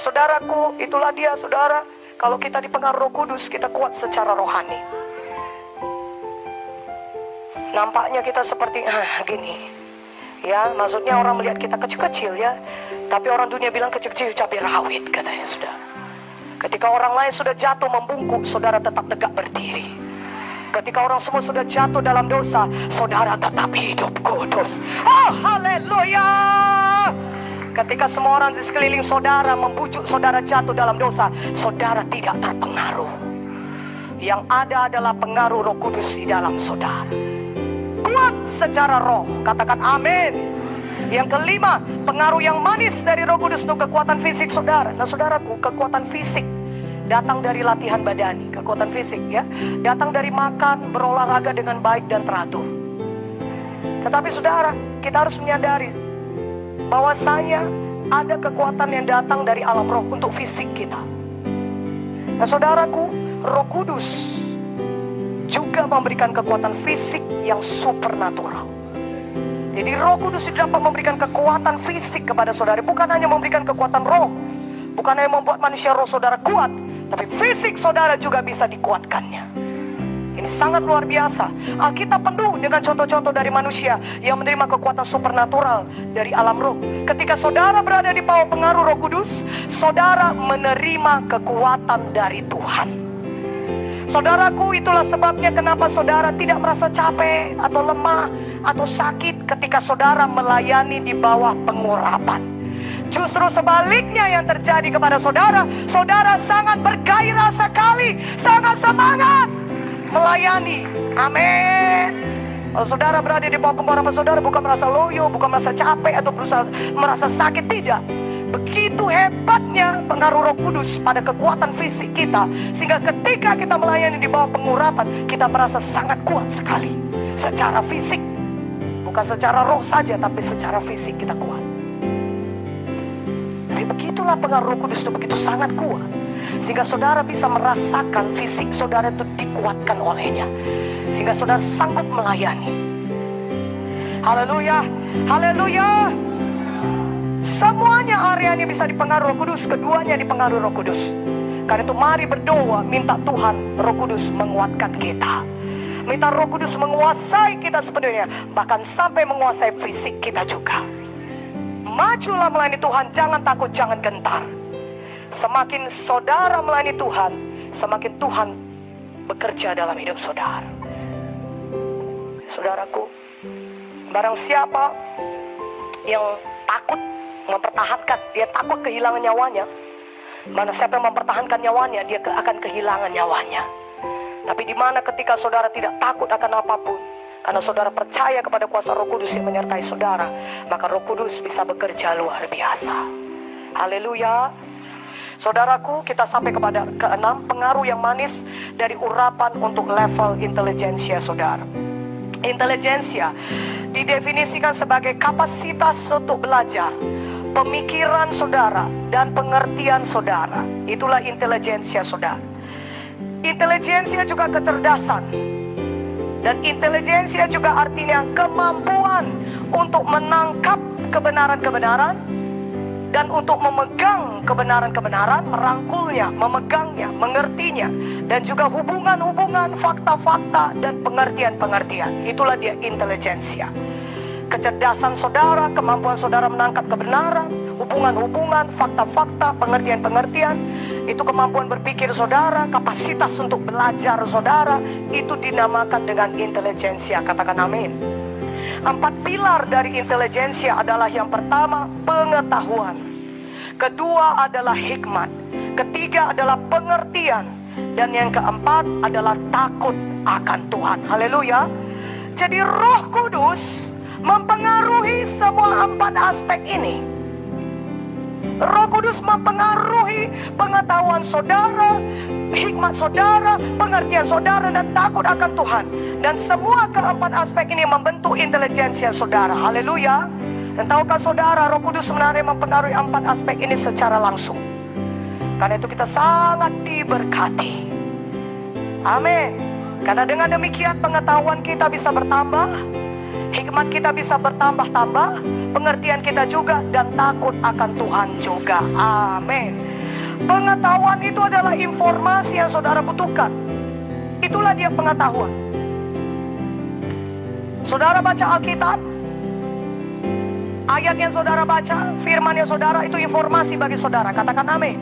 saudaraku, itulah dia saudara. Kalau kita dipengaruhi Roh Kudus, kita kuat secara rohani. Nampaknya kita seperti gini. Ya, maksudnya orang melihat kita kecil-kecil ya. Tapi orang dunia bilang kecil-kecil cabai rawit katanya saudara. Ketika orang lain sudah jatuh membungkuk, saudara tetap tegak berdiri. Ketika orang semua sudah jatuh dalam dosa, saudara tetap hidup kudus. Oh, haleluya. Ketika semua orang di sekeliling saudara membujuk saudara jatuh dalam dosa, saudara tidak terpengaruh. Yang ada adalah pengaruh Roh Kudus di dalam saudara. Kuat secara roh, katakan amin. Yang kelima, pengaruh yang manis dari Roh Kudus untuk kekuatan fisik saudara. Nah saudaraku, kekuatan fisik datang dari latihan badani. Kekuatan fisik ya, datang dari makan, berolahraga dengan baik dan teratur. Tetapi saudara, kita harus menyadari bahwasanya ada kekuatan yang datang dari alam roh untuk fisik kita. Nah saudaraku, Roh Kudus juga memberikan kekuatan fisik yang supernatural. Jadi Roh Kudus dapat memberikan kekuatan fisik kepada saudara. Bukan hanya memberikan kekuatan roh, bukan hanya membuat manusia roh saudara kuat, tapi fisik saudara juga bisa dikuatkannya. Ini sangat luar biasa. Alkitab penuh dengan contoh-contoh dari manusia yang menerima kekuatan supernatural dari alam roh. Ketika saudara berada di bawah pengaruh Roh Kudus, saudara menerima kekuatan dari Tuhan. Saudaraku, itulah sebabnya kenapa saudara tidak merasa capek atau lemah atau sakit ketika saudara melayani di bawah pengurapan. Justru sebaliknya yang terjadi kepada saudara, saudara sangat bergairah sekali, sangat semangat melayani. Amin. Kalau saudara berada di bawah pengurapan saudara, bukan merasa loyo, bukan merasa capek atau berusaha merasa sakit, tidak. Begitu hebatnya pengaruh Roh Kudus pada kekuatan fisik kita, sehingga ketika kita melayani di bawah pengurapan, kita merasa sangat kuat sekali secara fisik. Bukan secara roh saja, tapi secara fisik kita kuat. Jadi begitulah pengaruh Roh Kudus itu begitu sangat kuat, sehingga saudara bisa merasakan fisik saudara itu dikuatkan olehnya, sehingga saudara sanggup melayani. Haleluya, haleluya. Semuanya area ini bisa dipengaruhi Roh Kudus, keduanya dipengaruhi Roh Kudus. Karena itu mari berdoa, minta Tuhan Roh Kudus menguatkan kita. Minta Roh Kudus menguasai kita sepenuhnya, bahkan sampai menguasai fisik kita juga. Majulah melayani Tuhan, jangan takut, jangan gentar. Semakin saudara melayani Tuhan, semakin Tuhan bekerja dalam hidup saudara. Saudaraku, barang siapa yang takut mempertahankan, dia takut kehilangan nyawanya. Mana siapa yang mempertahankan nyawanya, dia akan kehilangan nyawanya. Tapi di mana ketika saudara tidak takut akan apapun, karena saudara percaya kepada kuasa Roh Kudus yang menyertai saudara, maka Roh Kudus bisa bekerja luar biasa. Haleluya. Saudaraku, kita sampai kepada keenam, pengaruh yang manis dari urapan untuk level intelijensia saudara. Intelijensia didefinisikan sebagai kapasitas untuk belajar, pemikiran saudara, dan pengertian saudara. Itulah intelijensia saudara. Intelijensia juga kecerdasan. Dan intelijensia juga artinya kemampuan untuk menangkap kebenaran-kebenaran dan untuk memegang kebenaran-kebenaran, merangkulnya, memegangnya, mengertinya, dan juga hubungan-hubungan, fakta-fakta, dan pengertian-pengertian. Itulah dia intelijensia. Kecerdasan saudara, kemampuan saudara menangkap kebenaran, hubungan-hubungan, fakta-fakta, pengertian-pengertian, itu kemampuan berpikir saudara, kapasitas untuk belajar saudara, itu dinamakan dengan intelijensia. Katakan amin. 4 pilar dari intelijensia adalah yang pertama, pengetahuan. Kedua adalah hikmat. Ketiga adalah pengertian. Dan yang keempat adalah takut akan Tuhan. Haleluya. Jadi Roh Kudus mempengaruhi semua 4 aspek ini. Roh Kudus mempengaruhi pengetahuan saudara, hikmat saudara, pengertian saudara, dan takut akan Tuhan. Dan semua keempat aspek ini membentuk intelijensia saudara. Haleluya. Dan tahukah saudara, Roh Kudus sebenarnya mempengaruhi 4 aspek ini secara langsung. Karena itu kita sangat diberkati. Amin. Karena dengan demikian pengetahuan kita bisa bertambah, hikmat kita bisa bertambah-tambah, pengertian kita juga, dan takut akan Tuhan juga. Amin. Pengetahuan itu adalah informasi yang saudara butuhkan. Itulah dia pengetahuan. Saudara baca Alkitab, ayat yang saudara baca, firman yang saudara, itu informasi bagi saudara. Katakan amin.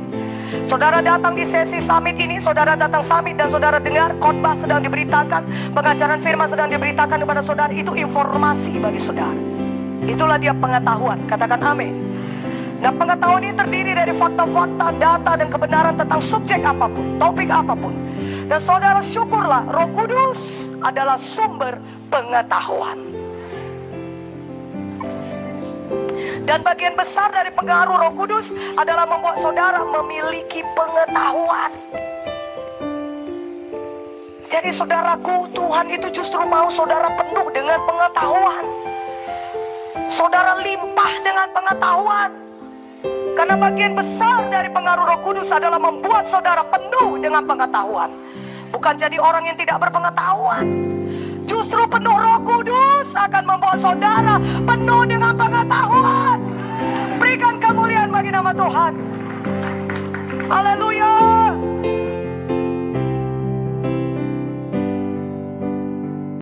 Saudara datang di sesi summit ini, saudara datang summit dan saudara dengar khotbah sedang diberitakan, pengajaran firman sedang diberitakan kepada saudara, itu informasi bagi saudara. Itulah dia pengetahuan. Katakan amin. Nah, pengetahuan ini terdiri dari fakta-fakta, data dan kebenaran tentang subjek apapun, topik apapun. Dan saudara syukurlah, Roh Kudus adalah sumber pengetahuan. Dan bagian besar dari pengaruh Roh Kudus adalah membuat saudara memiliki pengetahuan. Jadi saudaraku, Tuhan itu justru mau saudara penuh dengan pengetahuan. Saudara limpah dengan pengetahuan. Karena bagian besar dari pengaruh Roh Kudus adalah membuat saudara penuh dengan pengetahuan. Bukan jadi orang yang tidak berpengetahuan. Justru penuh Roh Kudus akan membuat saudara penuh dengan pengetahuan. Berikan kemuliaan bagi nama Tuhan. Haleluya.